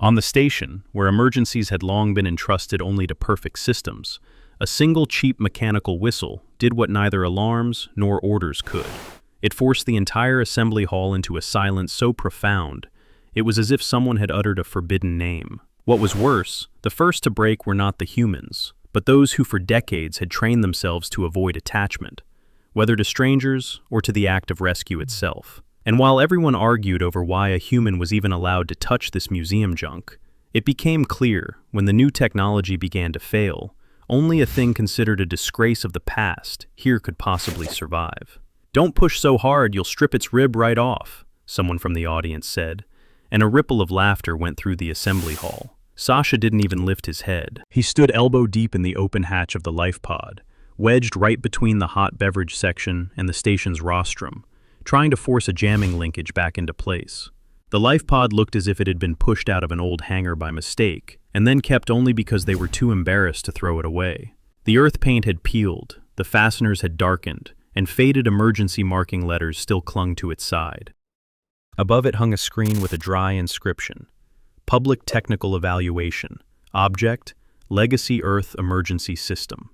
On the station, where emergencies had long been entrusted only to perfect systems, a single cheap mechanical whistle did what neither alarms nor orders could. It forced the entire assembly hall into a silence so profound, it was as if someone had uttered a forbidden name. What was worse, the first to break were not the humans, but those who for decades had trained themselves to avoid attachment, whether to strangers or to the act of rescue itself. And while everyone argued over why a human was even allowed to touch this museum junk, it became clear, when the new technology began to fail, only a thing considered a disgrace of the past here could possibly survive. "Don't push so hard, you'll strip its rib right off," someone from the audience said, and a ripple of laughter went through the assembly hall. Sasha didn't even lift his head. He stood elbow-deep in the open hatch of the life pod, wedged right between the hot beverage section and the station's rostrum, trying to force a jamming linkage back into place. The life pod looked as if it had been pushed out of an old hangar by mistake, and then kept only because they were too embarrassed to throw it away. The earth paint had peeled, the fasteners had darkened, and faded emergency marking letters still clung to its side. Above it hung a screen with a dry inscription: Public Technical Evaluation, Object, Legacy Earth Emergency System.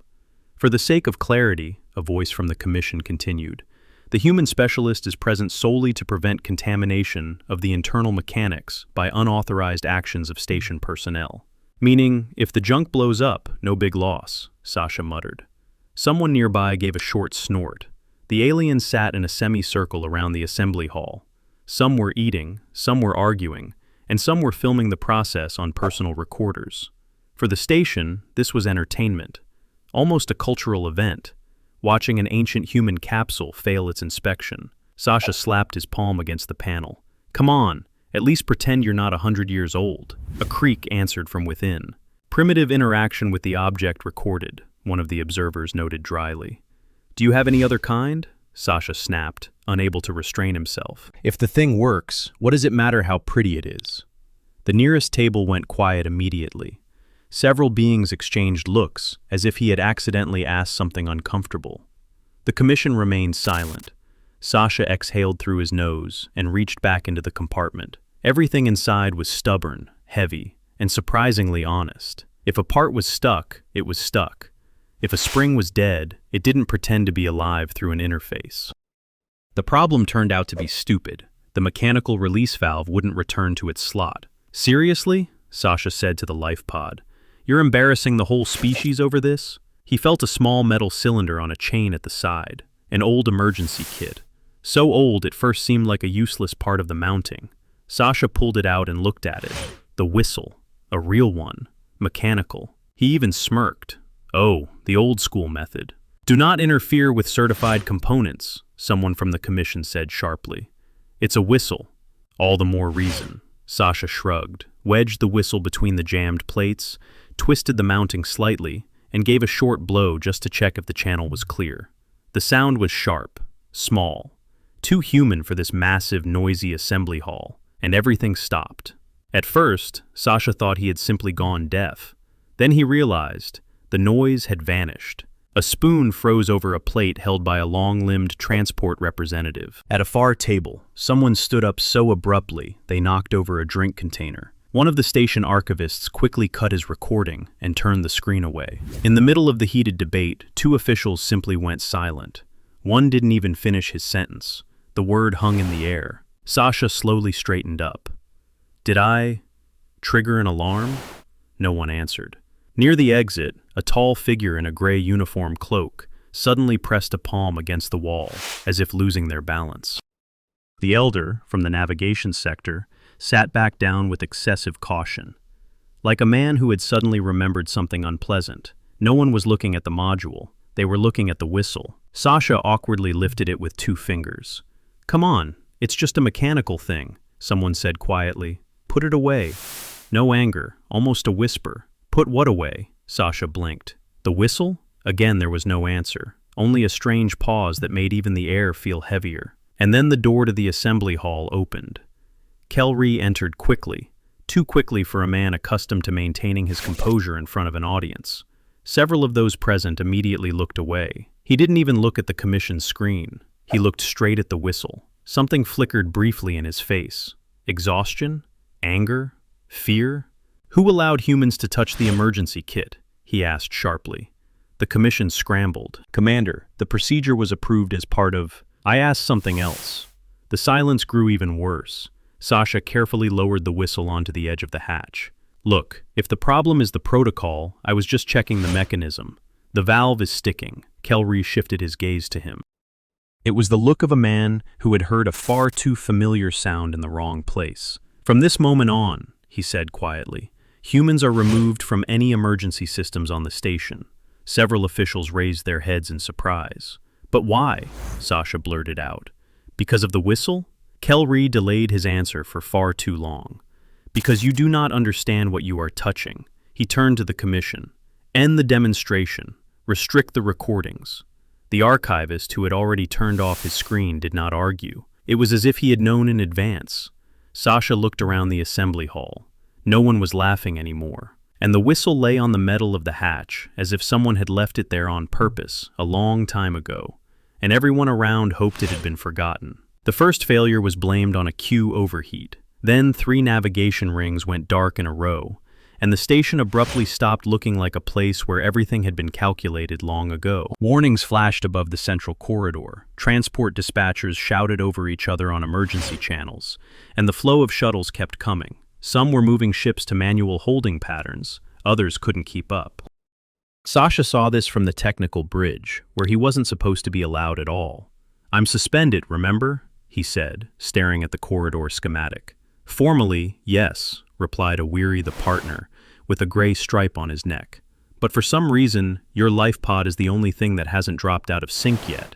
For the sake of clarity, a voice from the commission continued, the human specialist is present solely to prevent contamination of the internal mechanics by unauthorized actions of station personnel. Meaning, if the junk blows up, no big loss, Sasha muttered. Someone nearby gave a short snort. The aliens sat in a semicircle around the assembly hall. Some were eating, some were arguing, and some were filming the process on personal recorders. For the station, this was entertainment, almost a cultural event, watching an ancient human capsule fail its inspection. Sasha slapped his palm against the panel. "Come on, at least pretend you're not 100 years old." A creak answered from within. "Primitive interaction with the object recorded," one of the observers noted dryly. "Do you have any other kind?" Sasha snapped, unable to restrain himself. "If the thing works, what does it matter how pretty it is?" The nearest table went quiet immediately. Several beings exchanged looks, as if he had accidentally asked something uncomfortable. The commission remained silent. Sasha exhaled through his nose and reached back into the compartment. Everything inside was stubborn, heavy, and surprisingly honest. If a part was stuck, it was stuck. If a spring was dead, it didn't pretend to be alive through an interface. The problem turned out to be stupid. The mechanical release valve wouldn't return to its slot. "Seriously?" Sasha said to the life pod. "You're embarrassing the whole species over this?" He felt a small metal cylinder on a chain at the side, an old emergency kit. So old it first seemed like a useless part of the mounting. Sasha pulled it out and looked at it. The whistle. A real one. Mechanical. He even smirked. "Oh, the old school method." "Do not interfere with certified components," someone from the commission said sharply. "It's a whistle." "All the more reason." Sasha shrugged, wedged the whistle between the jammed plates, twisted the mounting slightly, and gave a short blow just to check if the channel was clear. The sound was sharp, small, too human for this massive, noisy assembly hall, and everything stopped. At first, Sasha thought he had simply gone deaf. Then he realized the noise had vanished. A spoon froze over a plate held by a long-limbed transport representative. At a far table, someone stood up so abruptly they knocked over a drink container. One of the station archivists quickly cut his recording and turned the screen away. In the middle of the heated debate, two officials simply went silent. One didn't even finish his sentence. The word hung in the air. Sasha slowly straightened up. "Did I trigger an alarm?" No one answered. Near the exit, a tall figure in a gray uniform cloak suddenly pressed a palm against the wall, as if losing their balance. The elder, from the navigation sector, sat back down with excessive caution. Like a man who had suddenly remembered something unpleasant, no one was looking at the module, they were looking at the whistle. Sasha awkwardly lifted it with 2 fingers. "Come on, it's just a mechanical thing," someone said quietly. "Put it away." No anger, almost a whisper. "Put what away?" Sasha blinked. "The whistle?" Again there was no answer, only a strange pause that made even the air feel heavier. And then the door to the assembly hall opened. Kelry entered quickly, too quickly for a man accustomed to maintaining his composure in front of an audience. Several of those present immediately looked away. He didn't even look at the commission's screen. He looked straight at the whistle. Something flickered briefly in his face. Exhaustion? Anger? Fear? Who allowed humans to touch the emergency kit? He asked sharply. The commission scrambled. Commander, the procedure was approved as part of... I asked something else. The silence grew even worse. Sasha carefully lowered the whistle onto the edge of the hatch. Look, if the problem is the protocol, I was just checking the mechanism. The valve is sticking. Kelry shifted his gaze to him. It was the look of a man who had heard a far too familiar sound in the wrong place. From this moment on, he said quietly, humans are removed from any emergency systems on the station. Several officials raised their heads in surprise. But why? Sasha blurted out. Because of the whistle? Kelry delayed his answer for far too long. Because you do not understand what you are touching. He turned to the commission. End the demonstration. Restrict the recordings. The archivist, who had already turned off his screen, did not argue. It was as if he had known in advance. Sasha looked around the assembly hall. No one was laughing anymore. And the whistle lay on the metal of the hatch, as if someone had left it there on purpose, a long time ago. And everyone around hoped it had been forgotten. The first failure was blamed on a Q overheat. Then 3 navigation rings went dark in a row, and the station abruptly stopped looking like a place where everything had been calculated long ago. Warnings flashed above the central corridor. Transport dispatchers shouted over each other on emergency channels, and the flow of shuttles kept coming. Some were moving ships to manual holding patterns, others couldn't keep up. Sasha saw this from the technical bridge, where he wasn't supposed to be allowed at all. I'm suspended, remember? He said, staring at the corridor schematic. Formally, yes, replied a weary the partner, with a gray stripe on his neck. But for some reason, your life pod is the only thing that hasn't dropped out of sync yet.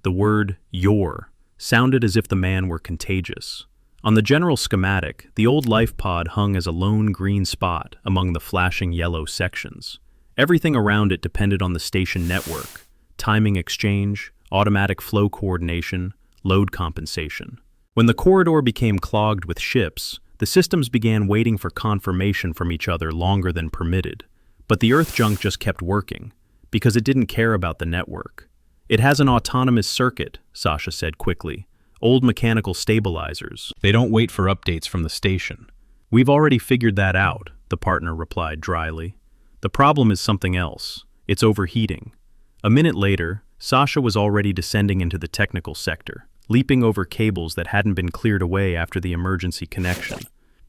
The word your sounded as if the man were contagious. On the general schematic, the old life pod hung as a lone green spot among the flashing yellow sections. Everything around it depended on the station network, timing exchange, automatic flow coordination, load compensation. When the corridor became clogged with ships, the systems began waiting for confirmation from each other longer than permitted. But the Earth junk just kept working, because it didn't care about the network. It has an autonomous circuit, Sasha said quickly. Old mechanical stabilizers. They don't wait for updates from the station. We've already figured that out, the partner replied dryly. The problem is something else. It's overheating. A minute later, Sasha was already descending into the technical sector, leaping over cables that hadn't been cleared away after the emergency connection.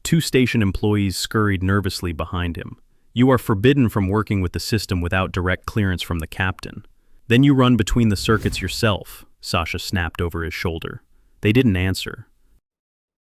2 station employees scurried nervously behind him. You are forbidden from working with the system without direct clearance from the captain. Then you run between the circuits yourself, Sasha snapped over his shoulder. They didn't answer.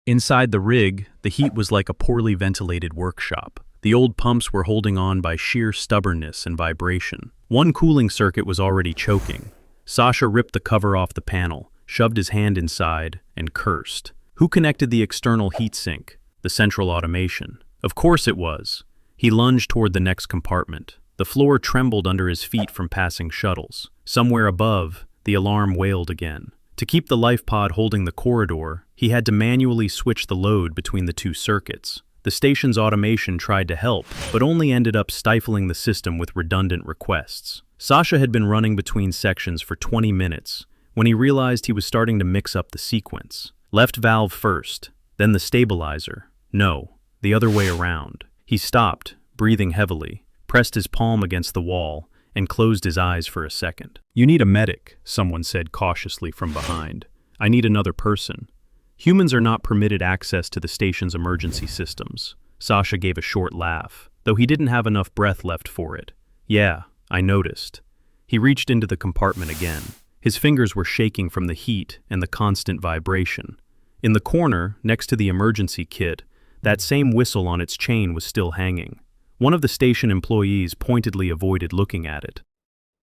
Inside the rig, the heat was like a poorly ventilated workshop. The old pumps were holding on by sheer stubbornness and vibration. One cooling circuit was already choking. Sasha ripped the cover off the panel, shoved his hand inside, and cursed. Who connected the external heatsink? The central automation. Of course it was. He lunged toward the next compartment. The floor trembled under his feet from passing shuttles. Somewhere above, the alarm wailed again. To keep the life pod holding the corridor, he had to manually switch the load between the 2 circuits. The station's automation tried to help, but only ended up stifling the system with redundant requests. Sasha had been running between sections for 20 minutes when he realized he was starting to mix up the sequence. Left valve first, then the stabilizer. No, the other way around. He stopped, breathing heavily, pressed his palm against the wall, and closed his eyes for a second. You need a medic, someone said cautiously from behind. I need another person. Humans are not permitted access to the station's emergency systems. Sasha gave a short laugh, though he didn't have enough breath left for it. Yeah, I noticed. He reached into the compartment again. His fingers were shaking from the heat and the constant vibration. In the corner, next to the emergency kit, that same whistle on its chain was still hanging. One of the station employees pointedly avoided looking at it.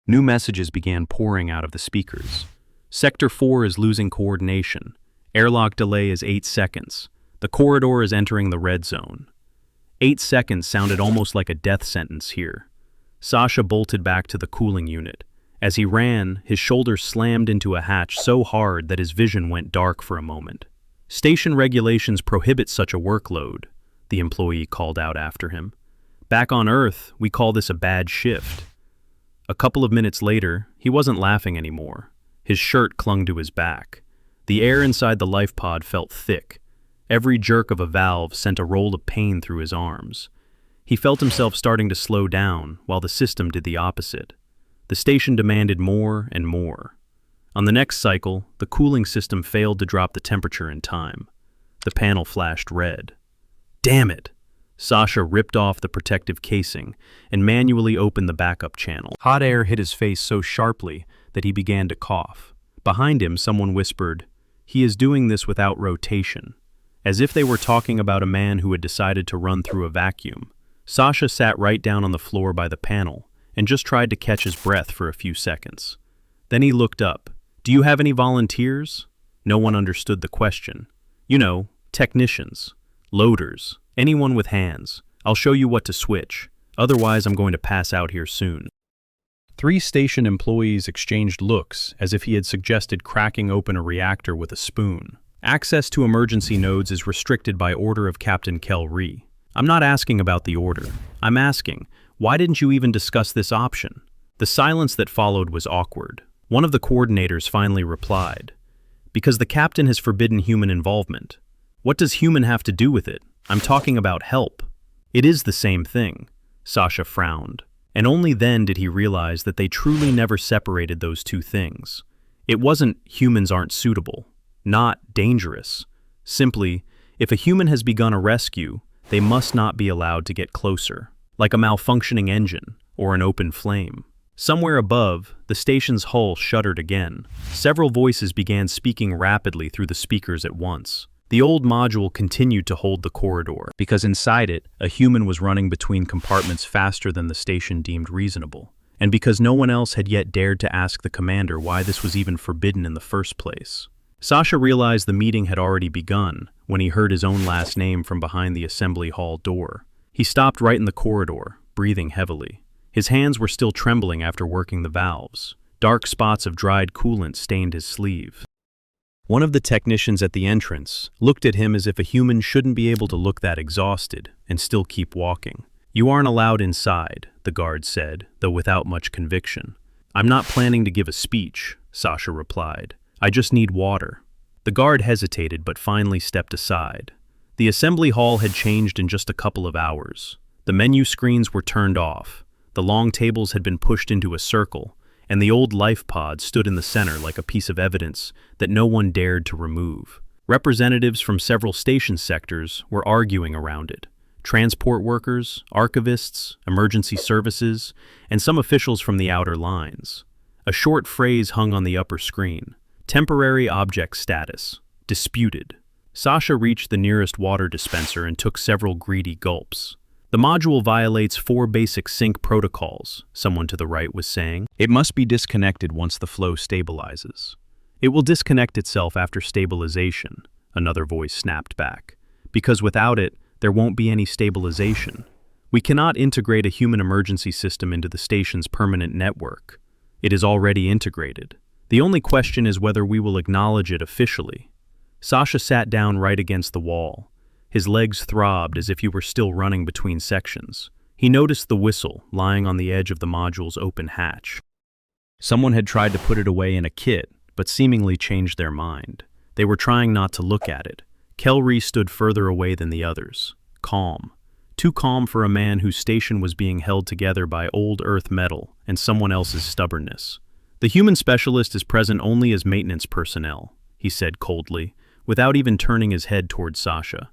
New messages began pouring out of the speakers. Sector 4 is losing coordination. Airlock delay is 8 seconds. The corridor is entering the red zone. 8 seconds sounded almost like a death sentence here. Sasha bolted back to the cooling unit. As he ran, his shoulders slammed into a hatch so hard that his vision went dark for a moment. Station regulations prohibit such a workload, the employee called out after him. Back on Earth, we call this a bad shift. A couple of minutes later, he wasn't laughing anymore. His shirt clung to his back. The air inside the life pod felt thick, Every jerk of a valve sent a roll of pain through his arms. He felt himself starting to slow down, while the system did the opposite. The station demanded more and more. On the next cycle, the cooling system failed to drop the temperature in time. The panel flashed red. Damn it! Sasha ripped off the protective casing and manually opened the backup channel. Hot air hit his face so sharply that he began to cough. Behind him, someone whispered, "He is doing this without rotation," as if they were talking about a man who had decided to run through a vacuum. Sasha sat right down on the floor by the panel and just tried to catch his breath for a few seconds. Then he looked up. "Do you have any volunteers?" No one understood the question. "You know, technicians, loaders, anyone with hands. I'll show you what to switch. Otherwise, I'm going to pass out here soon." 3 station employees exchanged looks as if he had suggested cracking open a reactor with a spoon. Access to emergency nodes is restricted by order of Captain Kel-Ree. I'm not asking about the order. I'm asking, why didn't you even discuss this option? The silence that followed was awkward. One of the coordinators finally replied, "Because the captain has forbidden human involvement." "What does human have to do with it? I'm talking about help." "It is the same thing." Sasha frowned. And only then did he realize that they truly never separated those two things. It wasn't humans aren't suitable, not dangerous. Simply, if a human has begun a rescue, they must not be allowed to get closer, like a malfunctioning engine or an open flame. Somewhere above, the station's hull shuddered again. Several voices began speaking rapidly through the speakers at once. The old module continued to hold the corridor, because inside it, a human was running between compartments faster than the station deemed reasonable, and because no one else had yet dared to ask the commander why this was even forbidden in the first place. Sasha realized the meeting had already begun when he heard his own last name from behind the assembly hall door. He stopped right in the corridor, breathing heavily. His hands were still trembling after working the valves. Dark spots of dried coolant stained his sleeve. One of the technicians at the entrance looked at him as if a human shouldn't be able to look that exhausted and still keep walking. "You aren't allowed inside," the guard said, though without much conviction. "I'm not planning to give a speech," Sasha replied. "I just need water." The guard hesitated but finally stepped aside. The assembly hall had changed in just a couple of hours. The menu screens were turned off, the long tables had been pushed into a circle, and the old life pod stood in the center like a piece of evidence that no one dared to remove. Representatives from several station sectors were arguing around it. Transport workers, archivists, emergency services, and some officials from the outer lines. A short phrase hung on the upper screen. "Temporary object status. Disputed." Sasha reached the nearest water dispenser and took several greedy gulps. "The module violates 4 basic sync protocols," someone to the right was saying. "It must be disconnected once the flow stabilizes." "It will disconnect itself after stabilization," another voice snapped back. "Because without it, there won't be any stabilization. We cannot integrate a human emergency system into the station's permanent network. It is already integrated. The only question is whether we will acknowledge it officially." Sasha sat down right against the wall. His legs throbbed as if he were still running between sections. He noticed the whistle lying on the edge of the module's open hatch. Someone had tried to put it away in a kit, but seemingly changed their mind. They were trying not to look at it. Kel-Ree stood further away than the others, calm. Too calm for a man whose station was being held together by old Earth metal and someone else's stubbornness. "The human specialist is present only as maintenance personnel," he said coldly, without even turning his head toward Sasha.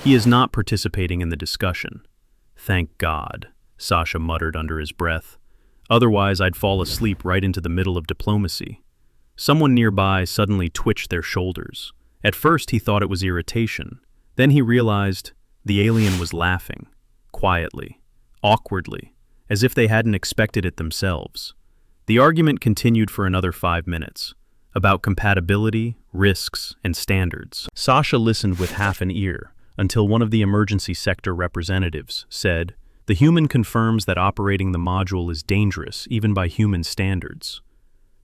"He is not participating in the discussion." "Thank God," Sasha muttered under his breath. "Otherwise I'd fall asleep right into the middle of diplomacy." Someone nearby suddenly twitched their shoulders. At first he thought it was irritation. Then he realized the alien was laughing, quietly, awkwardly, as if they hadn't expected it themselves. The argument continued for another 5 minutes, about compatibility, risks, and standards. Sasha listened with half an ear, until one of the emergency sector representatives said, "The human confirms that operating the module is dangerous even by human standards."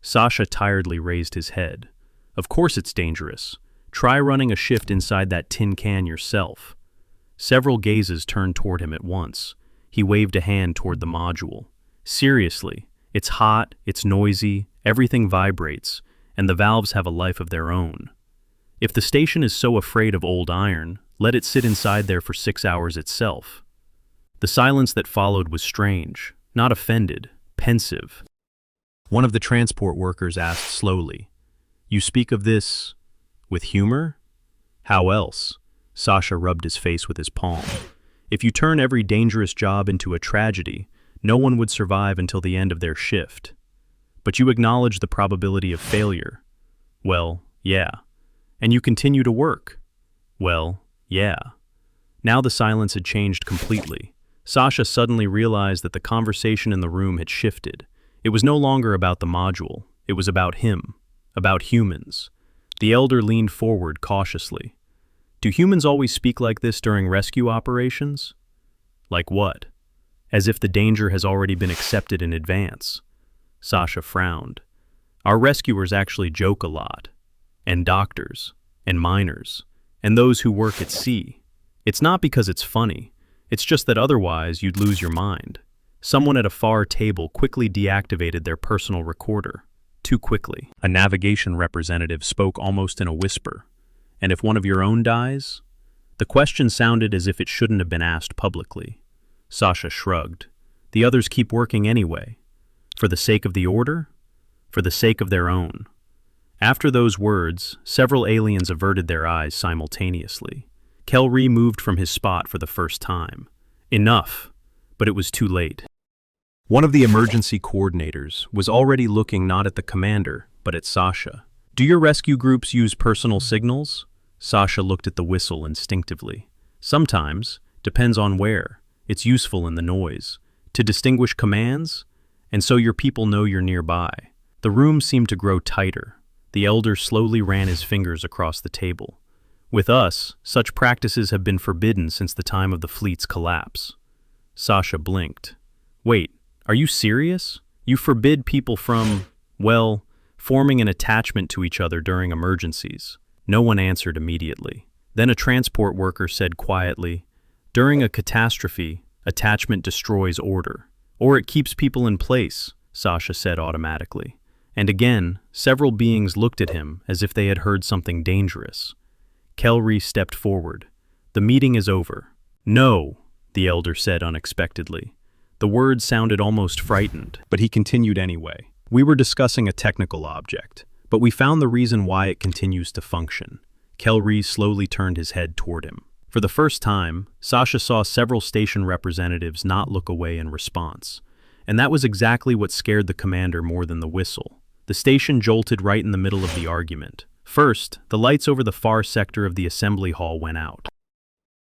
Sasha tiredly raised his head. "Of course it's dangerous. Try running a shift inside that tin can yourself." Several gazes turned toward him at once. He waved a hand toward the module. "Seriously, it's hot, it's noisy, everything vibrates, and the valves have a life of their own." If the station is so afraid of old iron, let it sit inside there for 6 hours itself. The silence that followed was strange, not offended, pensive. One of the transport workers asked slowly, "You speak of this with humor?" "How else?" Sasha rubbed his face with his palm. "If you turn every dangerous job into a tragedy, no one would survive until the end of their shift. But you acknowledge the probability of failure." "Well, yeah." "And you continue to work." "Well, yeah." Now the silence had changed completely. Sasha suddenly realized that the conversation in the room had shifted. It was no longer about the module. It was about him, about humans. The elder leaned forward cautiously. "Do humans always speak like this during rescue operations?" "Like what?" "As if the danger has already been accepted in advance." Sasha frowned. "Our rescuers actually joke a lot. And doctors, and miners, and those who work at sea. It's not because it's funny. It's just that otherwise you'd lose your mind." Someone at a far table quickly deactivated their personal recorder. Too quickly. A navigation representative spoke almost in a whisper. "And if one of your own dies?" The question sounded as if it shouldn't have been asked publicly. Sasha shrugged. "The others keep working anyway. For the sake of the order? For the sake of their own." After those words, several aliens averted their eyes simultaneously. Kelry moved from his spot for the first time. Enough, but it was too late. One of the emergency coordinators was already looking not at the commander, but at Sasha. "Do your rescue groups use personal signals?" Sasha looked at the whistle instinctively. "Sometimes, depends on where. It's useful in the noise. To distinguish commands? And so your people know you're nearby." The room seemed to grow tighter. The elder slowly ran his fingers across the table. "With us, such practices have been forbidden since the time of the fleet's collapse." Sasha blinked. "Wait, are you serious? You forbid people from, well, forming an attachment to each other during emergencies?" No one answered immediately. Then a transport worker said quietly, "During a catastrophe, attachment destroys order. Or it keeps people in place," Sasha said automatically. And again, several beings looked at him as if they had heard something dangerous. Kelry stepped forward. "The meeting is over." "No," the elder said unexpectedly. The words sounded almost frightened, but he continued anyway. "We were discussing a technical object, but we found the reason why it continues to function." Kelry slowly turned his head toward him. For the first time, Sasha saw several station representatives not look away in response. And that was exactly what scared the commander more than the whistle. The station jolted right in the middle of the argument. First, the lights over the far sector of the assembly hall went out.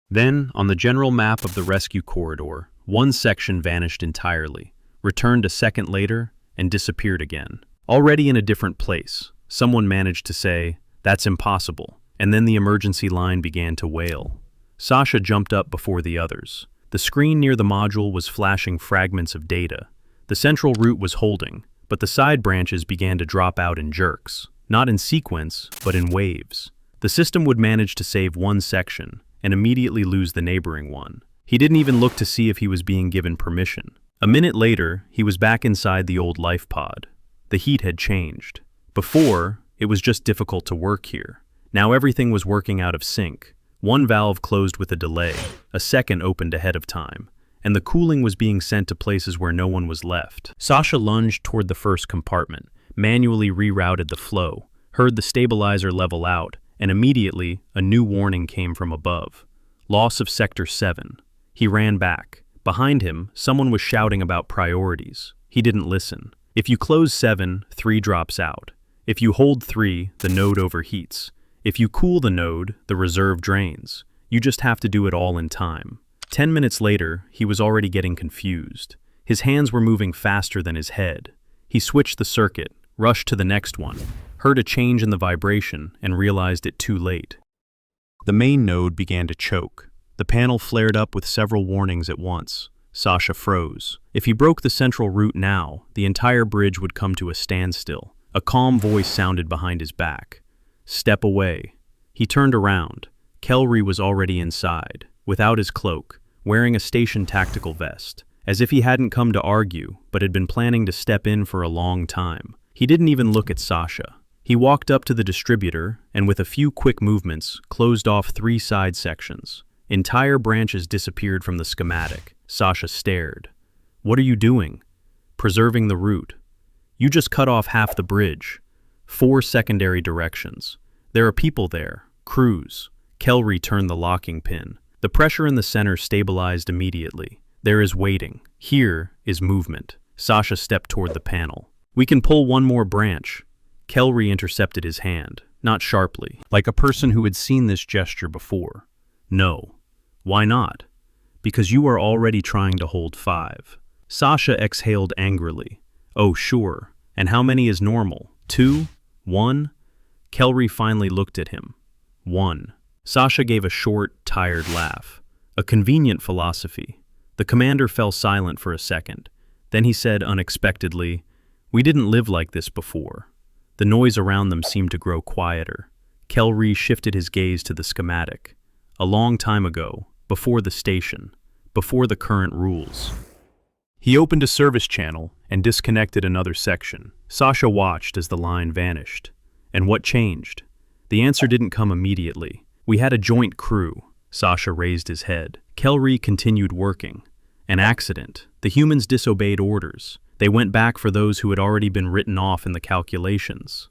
Then, on the general map of the rescue corridor, one section vanished entirely, returned a second later, and disappeared again. Already in a different place, someone managed to say, "That's impossible," and then the emergency line began to wail. Sasha jumped up before the others. The screen near the module was flashing fragments of data. The central route was holding, but the side branches began to drop out in jerks. Not in sequence, but in waves. The system would manage to save one section, and immediately lose the neighboring one. He didn't even look to see if he was being given permission. A minute later, he was back inside the old life pod. The heat had changed. Before, it was just difficult to work here. Now everything was working out of sync. One valve closed with a delay, a second opened ahead of time, and the cooling was being sent to places where no one was left. Sasha lunged toward the first compartment, manually rerouted the flow, heard the stabilizer level out, and immediately a new warning came from above. Loss of Sector 7. He ran back. Behind him, someone was shouting about priorities. He didn't listen. If you close 7, 3 drops out. If you hold 3, the node overheats. If you cool the node, the reserve drains. You just have to do it all in time. 10 minutes later, he was already getting confused. His hands were moving faster than his head. He switched the circuit, rushed to the next one, heard a change in the vibration, and realized it too late. The main node began to choke. The panel flared up with several warnings at once. Sasha froze. If he broke the central route now, the entire bridge would come to a standstill. A calm voice sounded behind his back. "Step away." He turned around. Kelry was already inside, without his cloak, wearing a station tactical vest, as if he hadn't come to argue, but had been planning to step in for a long time. He didn't even look at Sasha. He walked up to the distributor and with a few quick movements closed off 3 side sections. Entire branches disappeared from the schematic. Sasha stared. "What are you doing?" "Preserving the route." "You just cut off half the bridge." 4 secondary directions. "There are people there. Crews." Kelry turned the locking pin. The pressure in the center stabilized immediately. "There is waiting. Here is movement." Sasha stepped toward the panel. "We can pull one more branch." Kelry intercepted his hand, not sharply, like a person who had seen this gesture before. "No." "Why not?" "Because you are already trying to hold 5. Sasha exhaled angrily. "Oh, sure. And how many is normal? 2? 1? Kelry finally looked at him. 1. Sasha gave a short, tired laugh. A convenient philosophy. The commander fell silent for a second. Then he said unexpectedly, "We didn't live like this before." The noise around them seemed to grow quieter. Kelry shifted his gaze to the schematic. A long time ago, before the station, before the current rules. He opened a service channel and disconnected another section. Sasha watched as the line vanished. And what changed? The answer didn't come immediately. "We had a joint crew." Sasha raised his head. Kelry continued working. An accident. The humans disobeyed orders. They went back for those who had already been written off in the calculations.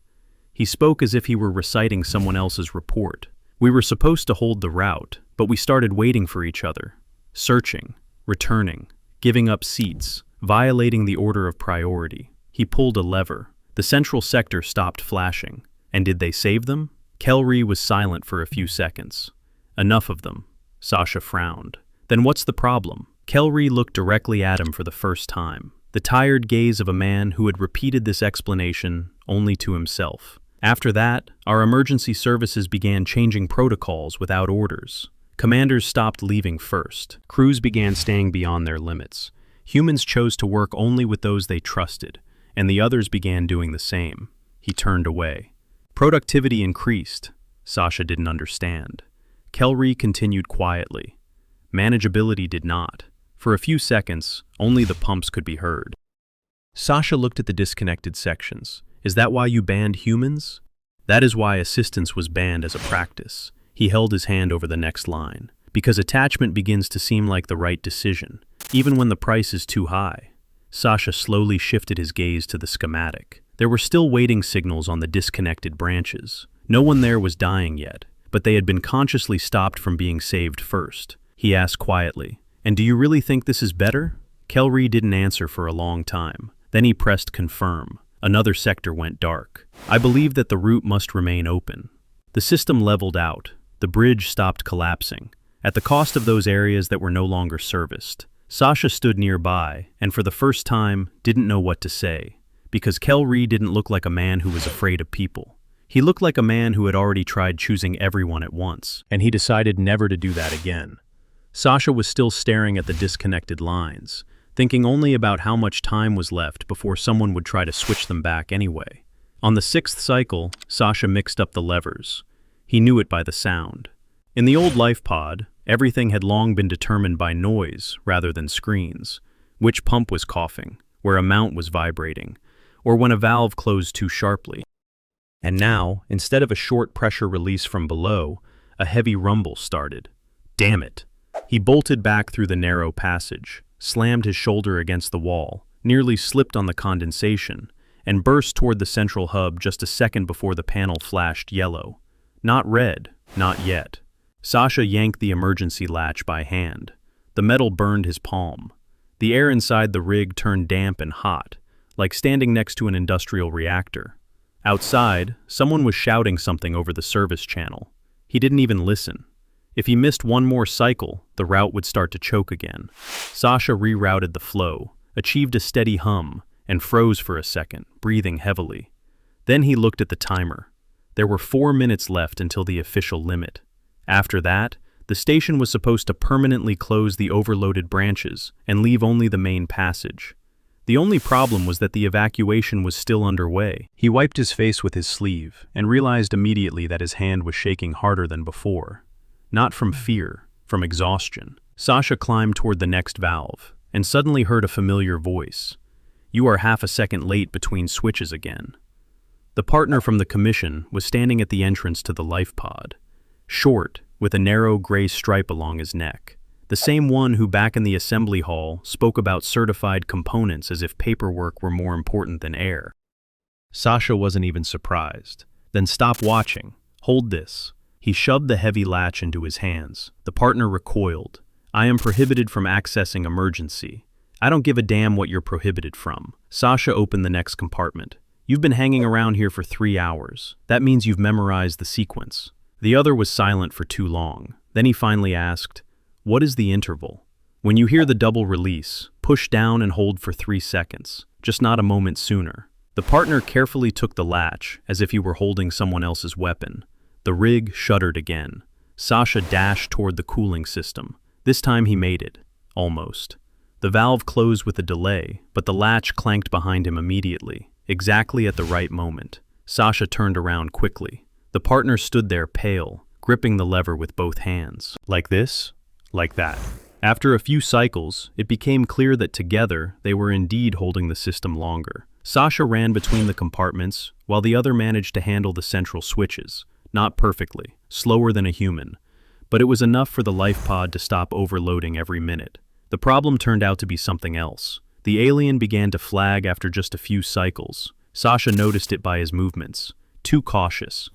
He spoke as if he were reciting someone else's report. "We were supposed to hold the route, but we started waiting for each other. Searching, returning, giving up seats, violating the order of priority." He pulled a lever. The central sector stopped flashing. And did they save them? Kelry was silent for a few seconds. "Enough of them." Sasha frowned. "Then what's the problem?" Kelry looked directly at him for the first time. The tired gaze of a man who had repeated this explanation only to himself. "After that, our emergency services began changing protocols without orders. Commanders stopped leaving first. Crews began staying beyond their limits. Humans chose to work only with those they trusted, and the others began doing the same." He turned away. Productivity increased. Sasha didn't understand. Kelry continued quietly. Manageability did not. For a few seconds, only the pumps could be heard. Sasha looked at the disconnected sections. "Is that why you banned humans?" "That is why assistance was banned as a practice." He held his hand over the next line. "Because attachment begins to seem like the right decision, even when the price is too high." Sasha slowly shifted his gaze to the schematic. There were still waiting signals on the disconnected branches. No one there was dying yet, but they had been consciously stopped from being saved first. He asked quietly, "And do you really think this is better?" Kelry didn't answer for a long time. Then he pressed confirm. Another sector went dark. "I believe that the route must remain open." The system leveled out. The bridge stopped collapsing, at the cost of those areas that were no longer serviced. Sasha stood nearby, and for the first time, didn't know what to say, because Kelry didn't look like a man who was afraid of people. He looked like a man who had already tried choosing everyone at once, and he decided never to do that again. Sasha was still staring at the disconnected lines, thinking only about how much time was left before someone would try to switch them back anyway. On the 6th cycle, Sasha mixed up the levers. He knew it by the sound. In the old life pod, everything had long been determined by noise rather than screens. Which pump was coughing, where a mount was vibrating, or when a valve closed too sharply. And now, instead of a short pressure release from below, a heavy rumble started. Damn it! He bolted back through the narrow passage, slammed his shoulder against the wall, nearly slipped on the condensation, and burst toward the central hub just a second before the panel flashed yellow. Not red, not yet. Sasha yanked the emergency latch by hand. The metal burned his palm. The air inside the rig turned damp and hot, like standing next to an industrial reactor. Outside, someone was shouting something over the service channel. He didn't even listen. If he missed one more cycle, the route would start to choke again. Sasha rerouted the flow, achieved a steady hum, and froze for a second, breathing heavily. Then he looked at the timer. There were 4 minutes left until the official limit. After that, the station was supposed to permanently close the overloaded branches and leave only the main passage. The only problem was that the evacuation was still underway. He wiped his face with his sleeve and realized immediately that his hand was shaking harder than before. Not from fear, from exhaustion. Sasha climbed toward the next valve and suddenly heard a familiar voice. "You are half a second late between switches again." The partner from the commission was standing at the entrance to the life pod, short, with a narrow gray stripe along his neck. The same one who back in the assembly hall spoke about certified components as if paperwork were more important than air. Sasha wasn't even surprised. Then stop watching. Hold this. He shoved the heavy latch into his hands. The partner recoiled. I am prohibited from accessing emergency. I don't give a damn what you're prohibited from. Sasha opened the next compartment. You've been hanging around here for 3 hours. That means you've memorized the sequence. The other was silent for too long. Then he finally asked, what is the interval? When you hear the double release, push down and hold for 3 seconds, just not a moment sooner. The partner carefully took the latch as if he were holding someone else's weapon. The rig shuddered again. Sasha dashed toward the cooling system. This time he made it. Almost. The valve closed with a delay, but the latch clanked behind him immediately, exactly at the right moment. Sasha turned around quickly. The partner stood there pale, gripping the lever with both hands. Like this, like that. After a few cycles, it became clear that together they were indeed holding the system longer. Sasha ran between the compartments, while the other managed to handle the central switches. Not perfectly, slower than a human, but it was enough for the life pod to stop overloading every minute. The problem turned out to be something else. The alien began to flag after just a few cycles. Sasha noticed it by his movements. Too cautious.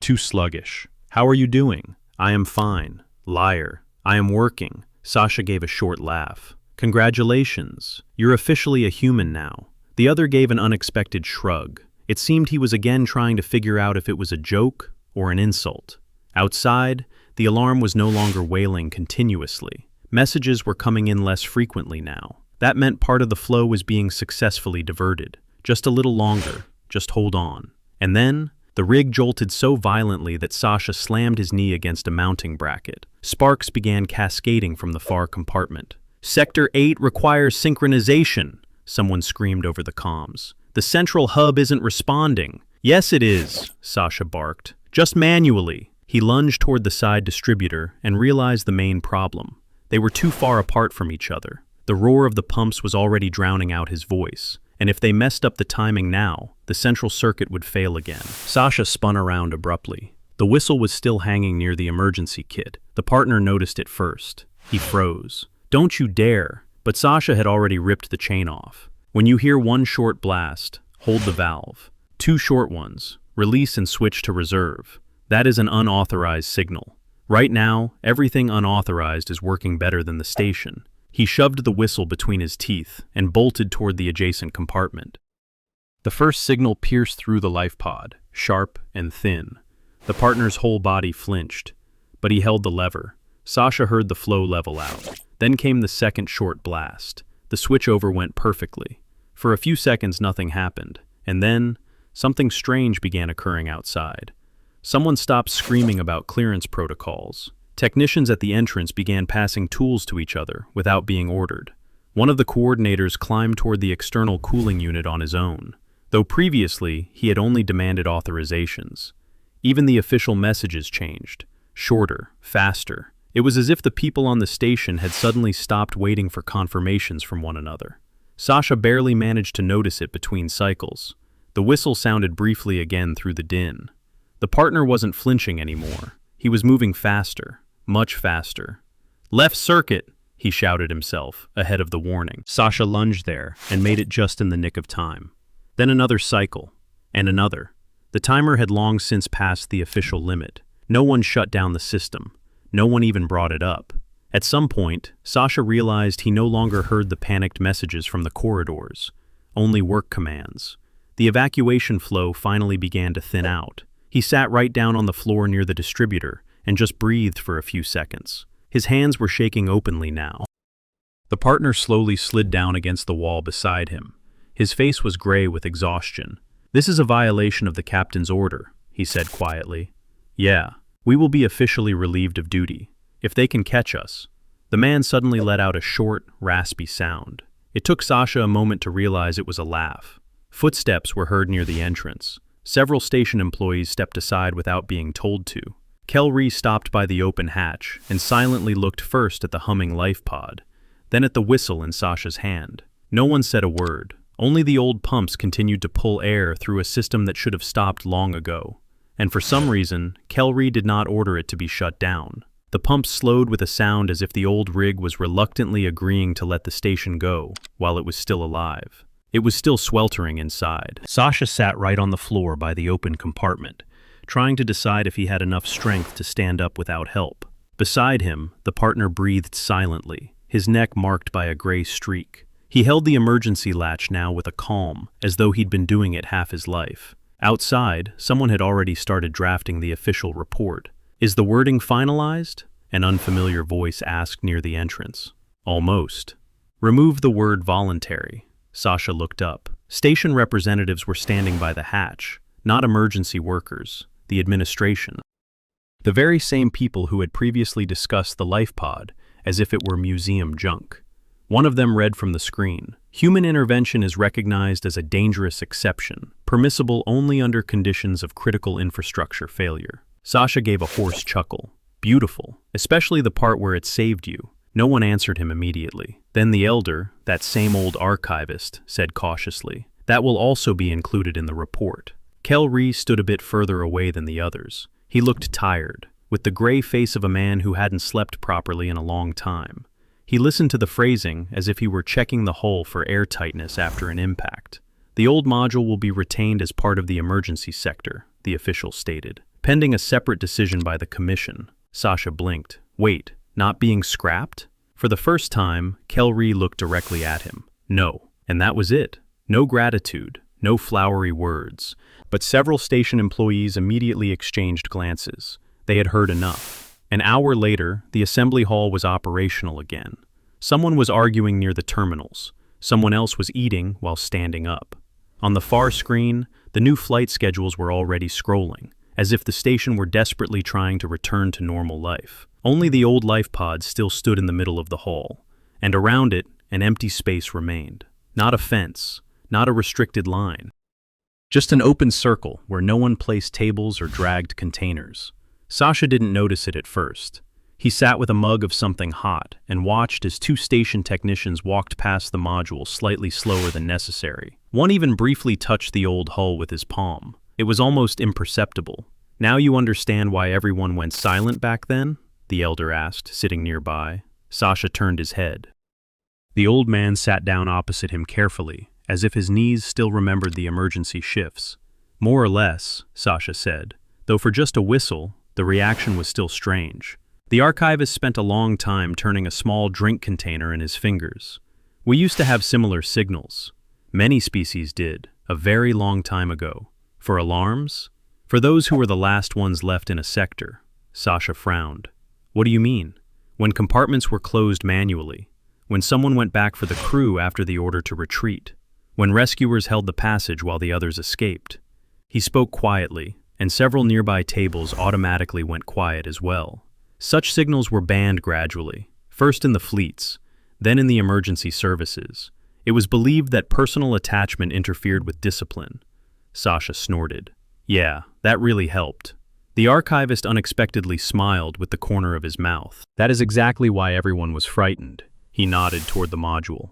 Too sluggish. How are you doing? I am fine. Liar. I am working. Sasha gave a short laugh. Congratulations. You're officially a human now. The other gave an unexpected shrug. It seemed he was again trying to figure out if it was a joke or an insult. Outside, the alarm was no longer wailing continuously. Messages were coming in less frequently now. That meant part of the flow was being successfully diverted. Just a little longer. Just hold on. And then, the rig jolted so violently that Sasha slammed his knee against a mounting bracket. Sparks began cascading from the far compartment. Sector 8 requires synchronization, someone screamed over the comms. The central hub isn't responding. Yes, it is, Sasha barked. Just manually. He lunged toward the side distributor and realized the main problem. They were too far apart from each other. The roar of the pumps was already drowning out his voice, and if they messed up the timing now, the central circuit would fail again. Sasha spun around abruptly. The whistle was still hanging near the emergency kit. The partner noticed it first. He froze. Don't you dare! But Sasha had already ripped the chain off. When you hear one short blast, hold the valve. 2 short ones, release and switch to reserve. That is an unauthorized signal. Right now, everything unauthorized is working better than the station. He shoved the whistle between his teeth and bolted toward the adjacent compartment. The first signal pierced through the life pod, sharp and thin. The partner's whole body flinched, but he held the lever. Sasha heard the flow level out. Then came the second short blast. The switchover went perfectly. For a few seconds nothing happened, and then something strange began occurring outside. Someone stopped screaming about clearance protocols. Technicians at the entrance began passing tools to each other without being ordered. One of the coordinators climbed toward the external cooling unit on his own, though previously he had only demanded authorizations. Even the official messages changed. Shorter, faster. It was as if the people on the station had suddenly stopped waiting for confirmations from one another. Sasha barely managed to notice it between cycles. The whistle sounded briefly again through the din. The partner wasn't flinching anymore. He was moving faster, much faster. Left circuit, he shouted himself, ahead of the warning. Sasha lunged there and made it just in the nick of time. Then another cycle, and another. The timer had long since passed the official limit. No one shut down the system. No one even brought it up. At some point, Sasha realized he no longer heard the panicked messages from the corridors, only work commands. The evacuation flow finally began to thin out. He sat right down on the floor near the distributor and just breathed for a few seconds. His hands were shaking openly now. The partner slowly slid down against the wall beside him. His face was gray with exhaustion. "This is a violation of the captain's order," he said quietly. "Yeah, we will be officially relieved of duty. If they can catch us." The man suddenly let out a short, raspy sound. It took Sasha a moment to realize it was a laugh. Footsteps were heard near the entrance. Several station employees stepped aside without being told to. Kelry stopped by the open hatch and silently looked first at the humming life pod, then at the whistle in Sasha's hand. No one said a word, Only the old pumps continued to pull air through a system that should have stopped long ago. And for some reason, Kelry did not order it to be shut down. The pumps slowed with a sound as if the old rig was reluctantly agreeing to let the station go while it was still alive. It was still sweltering inside. Sasha sat right on the floor by the open compartment, trying to decide if he had enough strength to stand up without help. Beside him, the partner breathed silently, his neck marked by a gray streak. He held the emergency latch now with a calm, as though he'd been doing it half his life. Outside, someone had already started drafting the official report. "Is the wording finalized?" An unfamiliar voice asked near the entrance. "Almost." "Remove the word voluntary." Sasha looked up. Station representatives were standing by the hatch, not emergency workers, the administration. The very same people who had previously discussed the life pod as if it were museum junk. One of them read from the screen, "Human intervention is recognized as a dangerous exception, permissible only under conditions of critical infrastructure failure." Sasha gave a hoarse chuckle. "Beautiful, especially the part where it saved you." No one answered him immediately. Then the elder, that same old archivist, said cautiously, "That will also be included in the report." Kelry stood a bit further away than the others. He looked tired, with the gray face of a man who hadn't slept properly in a long time. He listened to the phrasing as if he were checking the hull for airtightness after an impact. "The old module will be retained as part of the emergency sector," the official stated, "pending a separate decision by the commission." Sasha blinked. "Wait, not being scrapped?" For the first time, Kelry looked directly at him. No. And that was it. No gratitude, no flowery words. But several station employees immediately exchanged glances. They had heard enough. An hour later, the assembly hall was operational again. Someone was arguing near the terminals. Someone else was eating while standing up. On the far screen, the new flight schedules were already scrolling, as if the station were desperately trying to return to normal life. Only the old life pod still stood in the middle of the hall, and around it, an empty space remained. Not a fence, not a restricted line. Just an open circle where no one placed tables or dragged containers. Sasha didn't notice it at first. He sat with a mug of something hot and watched as two station technicians walked past the module slightly slower than necessary. One even briefly touched the old hull with his palm. It was almost imperceptible. "Now you understand why everyone went silent back then?" the elder asked, sitting nearby. Sasha turned his head. The old man sat down opposite him carefully, as if his knees still remembered the emergency shifts. "More or less," Sasha said, though for just a whistle, the reaction was still strange. The archivist spent a long time turning a small drink container in his fingers. "We used to have similar signals. Many species did, a very long time ago. For alarms? For those who were the last ones left in a sector." Sasha frowned. "What do you mean?" "When compartments were closed manually. When someone went back for the crew after the order to retreat. When rescuers held the passage while the others escaped." He spoke quietly, and several nearby tables automatically went quiet as well. Such signals were banned gradually, first in the fleets, then in the emergency services. It was believed that personal attachment interfered with discipline. Sasha snorted. "Yeah, that really helped." The archivist unexpectedly smiled with the corner of his mouth. "That is exactly why everyone was frightened." He nodded toward the module.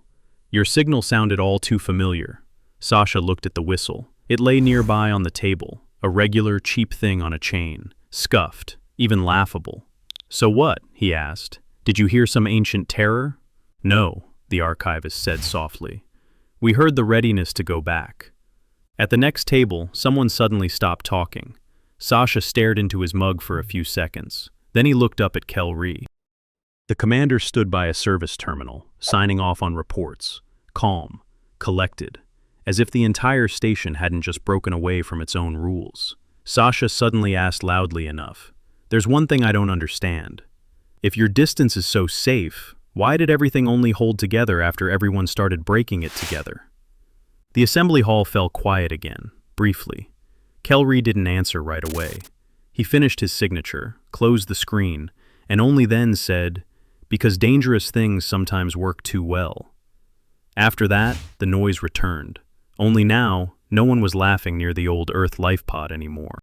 "Your signal sounded all too familiar." Sasha looked at the whistle. It lay nearby on the table, a regular, cheap thing on a chain, scuffed, even laughable. "So what?" he asked. "Did you hear some ancient terror?" "No," the archivist said softly. "We heard the readiness to go back." At the next table, someone suddenly stopped talking. Sasha stared into his mug for a few seconds. Then he looked up at Kelry. The commander stood by a service terminal, signing off on reports, calm, collected, as if the entire station hadn't just broken away from its own rules. Sasha suddenly asked loudly enough, "There's one thing I don't understand. If your distance is so safe, why did everything only hold together after everyone started breaking it together?" The assembly hall fell quiet again, briefly. Kelry didn't answer right away. He finished his signature, closed the screen, and only then said, "Because dangerous things sometimes work too well." After that, the noise returned. Only now, no one was laughing near the old Earth life pod anymore.